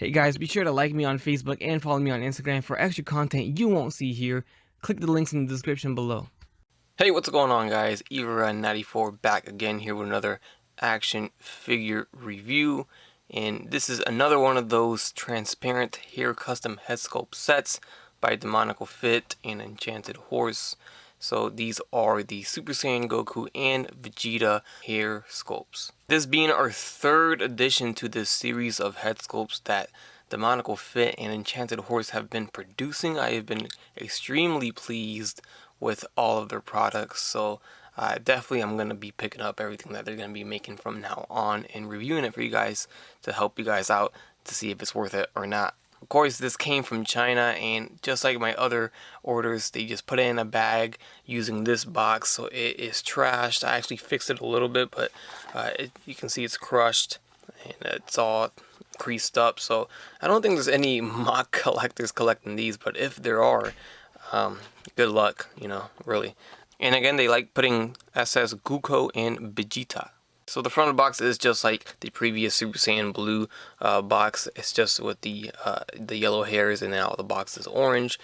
Hey guys, be sure to like me on Facebook and follow me on Instagram for extra content you won't see here. Click the links in the description below. Hey, what's going on, guys? Eva94 back again here with another action figure review, and this is another one of those transparent hair custom head sculpt sets by Demoniacal Fit and Enchanted Horse. So these are the Super Saiyan Goku and Vegeta hair sculpts. This being our third addition to this series of head sculpts that Demoniacal Fit and Enchanted Horse have been producing. I have been extremely pleased with all of their products, so definitely I'm going to be picking up everything that they're going to be making from now on and reviewing it for you guys to help you guys out to see if it's worth it or not. Of course, this came from China, and just like my other orders, they just put it in a bag using this box, so it is trashed. I actually fixed it a little bit, but you can see it's crushed and it's all creased up, so I don't think there's any mock collectors collecting these, but if there are, good luck, really. And again, they like putting SS Goku and Vegeta. So the front of the box is just like the previous Super Saiyan Blue box. It's just with the yellow hairs, and now the box is orange.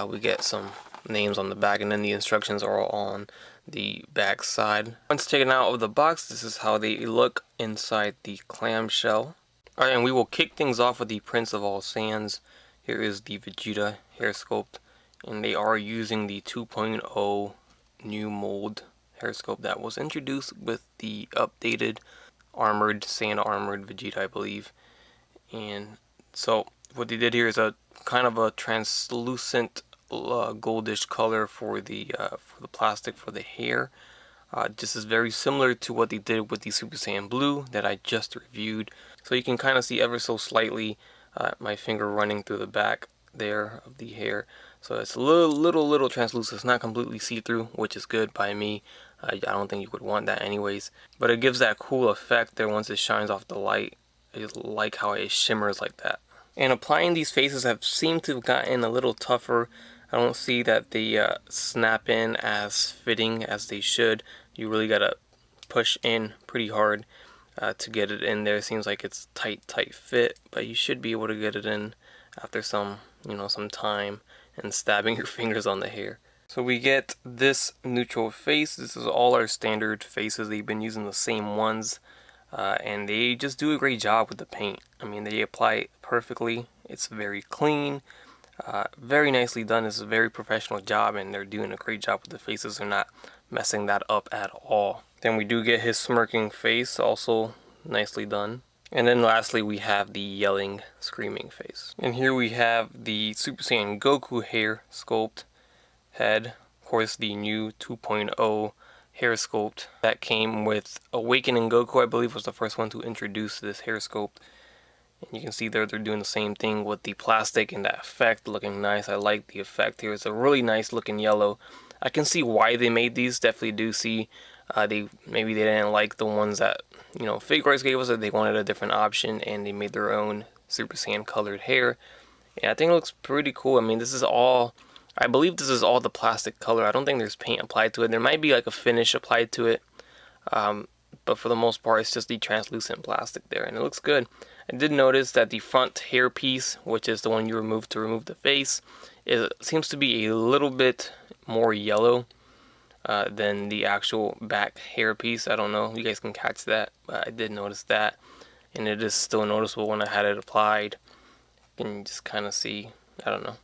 We get some names on the back, and then the instructions are all on the back side. Once taken out of the box, this is how they look inside the clamshell. Alright, and we will kick things off with the Prince of All Saiyans. Here is the Vegeta hair sculpt, and they are using the 2.0 new mold hair sculpt that was introduced with the updated armored Vegeta, I believe. And so what they did here is a kind of a translucent goldish color for the plastic for the hair. This is very similar to what they did with the Super Saiyan Blue that I just reviewed. So you can kind of see ever so slightly my finger running through the back there of the hair. So it's a little translucent. It's not completely see-through, which is good by me. I don't think you would want that anyways. But it gives that cool effect there once it shines off the light. I just like how it shimmers like that. And applying these faces have seemed to have gotten a little tougher. I don't see that they snap in as fitting as they should. You really gotta push in pretty hard to get it in there. It seems like it's tight fit, but you should be able to get it in after some time and stabbing your fingers on the hair. So we get this neutral face. This is all our standard faces. They've been using the same ones, and they just do a great job with the paint. I mean, they apply it perfectly. It's very clean, very nicely done. It's a very professional job, and they're doing a great job with the faces. They're not messing that up at all. Then we do get his smirking face, also nicely done. And then lastly, we have the yelling, screaming face. And here we have the Super Saiyan Goku hair sculpt head. Of course, the new 2.0 hair sculpt that came with Awakening Goku, I believe, was the first one to introduce this hair sculpt. And you can see there they're doing the same thing with the plastic and that effect looking nice. I like the effect here. It's a really nice looking yellow. I can see why they made these. Definitely do see maybe they didn't like the ones that Figuarts gave us, that they wanted a different option, and they made their own Super Saiyan colored hair. And I think it looks pretty cool. I mean, I believe this is all the plastic color. I don't think there's paint applied to it. There might be like a finish applied to it, but for the most part, it's just the translucent plastic there, and it looks good. I did notice that the front hair piece, which is the one you remove to remove the face, seems to be a little bit more yellow than the actual back hair piece. I don't know if you guys can catch that, but I did notice that, and it is still noticeable when I had it applied. You can just kind of see, I don't know,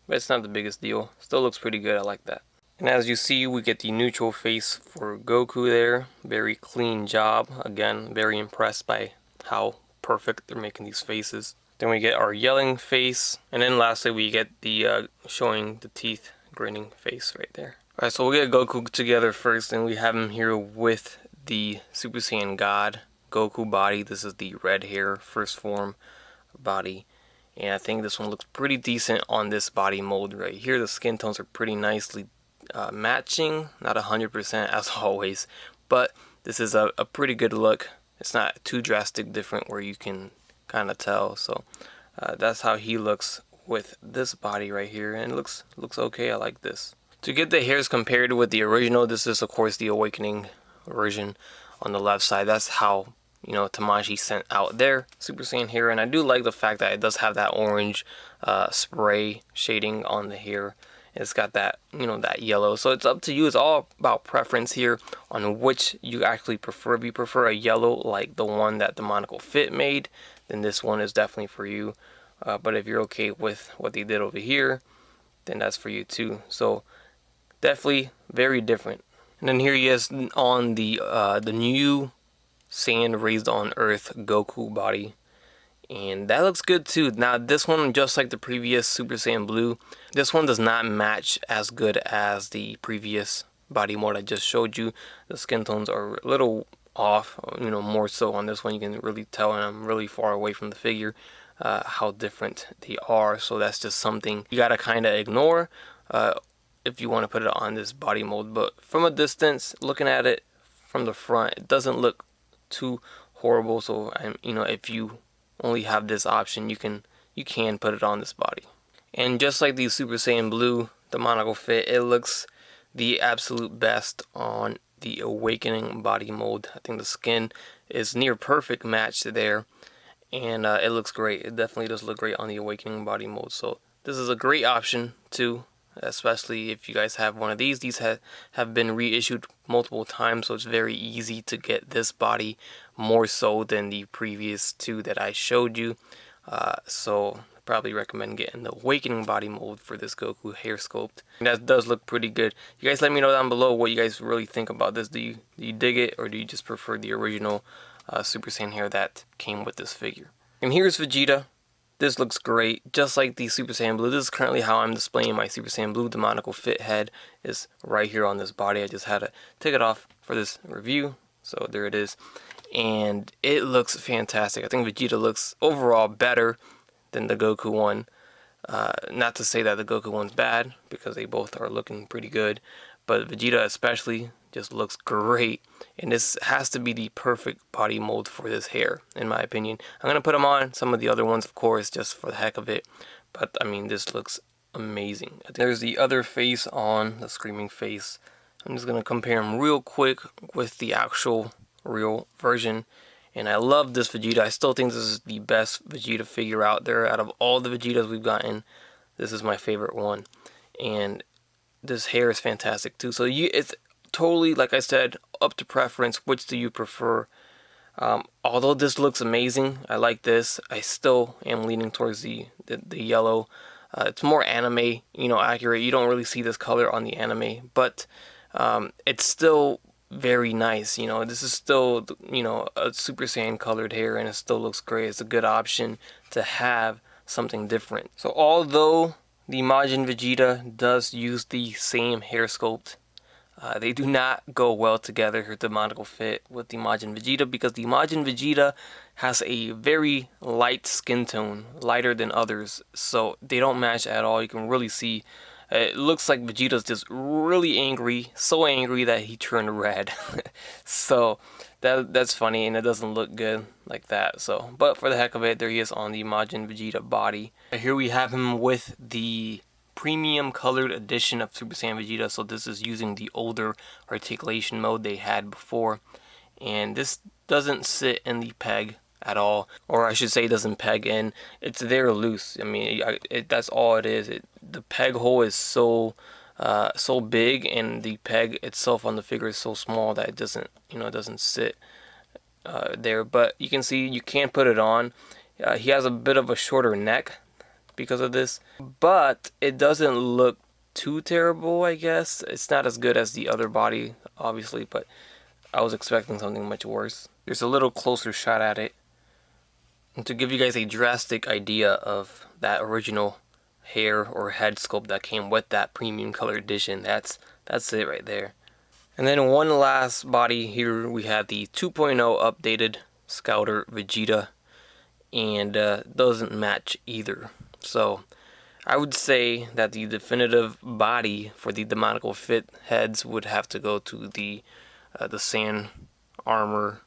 but it's not the biggest deal. Still looks pretty good. I like that. And as you see, we get the neutral face for Goku there. Very clean job. Again, very impressed by how perfect they're making these faces. Then we get our yelling face, and then lastly we get the showing the teeth grinning face right there. Alright, so we'll get Goku together first, and we have him here with the Super Saiyan God Goku body. This is the red hair first form body, and I think this one looks pretty decent on this body mold right here. The skin tones are pretty nicely matching, not 100% as always, but this is a pretty good look. It's not too drastic different where you can kind of tell. So that's how he looks with this body right here, and it looks okay. I like this. To get the hairs compared with the original, this is of course the Awakening version on the left side. That's how Tamashi sent out their Super Saiyan hair. And I do like the fact that it does have that orange spray shading on the hair. It's got that, that yellow. So it's up to you. It's all about preference here on which you actually prefer. If you prefer a yellow like the one that Demoniacal Fit made, then this one is definitely for you. But if you're okay with what they did over here, then that's for you too. So definitely very different. And then here he is on the new Saiyan Raised on Earth Goku body. And that looks good too. Now this one, just like the previous Super Saiyan Blue, this one does not match as good as the previous body mode I just showed you. The skin tones are a little off, more so on this one. You can really tell, and I'm really far away from the figure, how different they are. So that's just something you gotta kind of ignore if you want to put it on this body mold. But from a distance, looking at it from the front, it doesn't look too horrible. So if you only have this option, you can put it on this body. And just like the Super Saiyan Blue Demoniacal Fit, it looks the absolute best on the Awakening body mold. I think the skin is near perfect match there, and it looks great. It definitely does look great on the Awakening body mold. So this is a great option too, especially if you guys have one of these. These have been reissued multiple times, so it's very easy to get this body, more so than the previous two that I showed you. So probably recommend getting the Awakening body mold for this Goku hair sculpt. And that does look pretty good. You guys let me know down below what you guys really think about this. Do you dig it, or do you just prefer the original Super Saiyan hair that came with this figure? And here's Vegeta. This looks great, just like the Super Saiyan Blue. This is currently how I'm displaying my Super Saiyan Blue Demoniacal Fit head, is right here on this body. I just had to take it off for this review, so there it is. And it looks fantastic. I think Vegeta looks overall better than the Goku one. Not to say that the Goku one's bad, because they both are looking pretty good, but Vegeta especially just looks great. And this has to be the perfect body mold for this hair, in my opinion. I'm going to put them on some of the other ones, of course, just for the heck of it. But, I mean, this looks amazing. I think there's the other face on, the screaming face. I'm just going to compare them real quick with the actual real version. And I love this Vegeta. I still think this is the best Vegeta figure out there. Out of all the Vegetas we've gotten, this is my favorite one. And this hair is fantastic too. So it's totally, like I said, up to preference. Which do you prefer? Although this looks amazing, I like this, I still am leaning towards the yellow. It's more anime, accurate. You don't really see this color on the anime, but it's still very nice. This is still, a Super Saiyan colored hair, and it still looks great. It's a good option to have something different. So although the Majin Vegeta does use the same hair sculpt, they do not go well together, her Demoniacal Fit with the Majin Vegeta, because the Majin Vegeta has a very light skin tone, lighter than others, so they don't match at all. You can really see it looks like Vegeta's just really angry, so angry that he turned red. So that's funny, and it doesn't look good like that. So, but for the heck of it, there he is on the Majin Vegeta body. Here we have him with the premium colored edition of Super Saiyan Vegeta. So this is using the older articulation mode they had before, and this doesn't sit in the peg at all, or I should say doesn't peg in. It's there loose. I mean, that's all it is. The peg hole is so big, and the peg itself on the figure is so small that it doesn't sit there. But you can see you can put it on. He has a bit of a shorter neck because of this, but it doesn't look too terrible. I guess it's not as good as the other body, obviously, but I was expecting something much worse. There's a little closer shot at it, and to give you guys a drastic idea of that original hair or head sculpt that came with that premium color edition, that's it right there. And then one last body here, we have the 2.0 updated Scouter Vegeta, and doesn't match either. So I would say that the definitive body for the Demoniacal Fit heads would have to go to the Saiyan Armor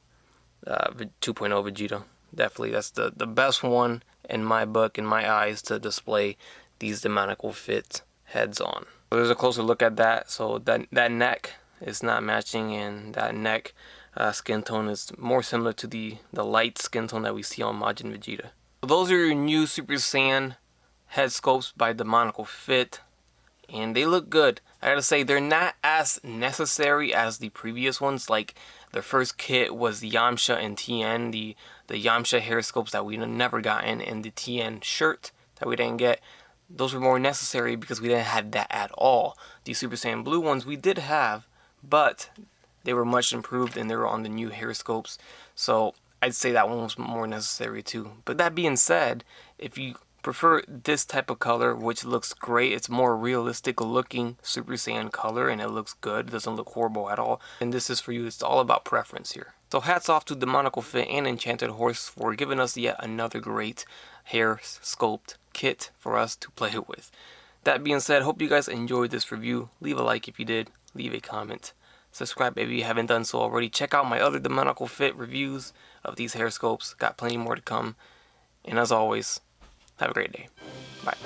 2.0 Vegeta. Definitely, that's the best one in my book, in my eyes, to display these Demoniacal Fit heads on. So there's a closer look at that. So that neck is not matching, and that neck skin tone is more similar to the light skin tone that we see on Majin Vegeta. So those are your new Super Saiyan head sculpts by Demoniacal Fit, and they look good. I gotta say, they're not as necessary as the previous ones. Like, the first kit was the Yamcha and Tien, the Yamcha hair sculpts that we never gotten, and the Tien shirt that we didn't get. Those were more necessary because we didn't have that at all. The Super Saiyan Blue ones we did have, but they were much improved and they were on the new hair sculpts. So I'd say that one was more necessary too. But that being said, if you prefer this type of color, which looks great, it's more realistic looking Super Saiyan color and it looks good, it doesn't look horrible at all, and this is for you. It's all about preference here. So hats off to Demoniacal Fit and Enchanted Horse for giving us yet another great hair sculpt kit for us to play with. That being said, hope you guys enjoyed this review. Leave a like if you did, leave a comment. Subscribe if you haven't done so already. Check out my other Demoniacal Fit reviews of these hair sculpts. Got plenty more to come. And as always, have a great day. Bye.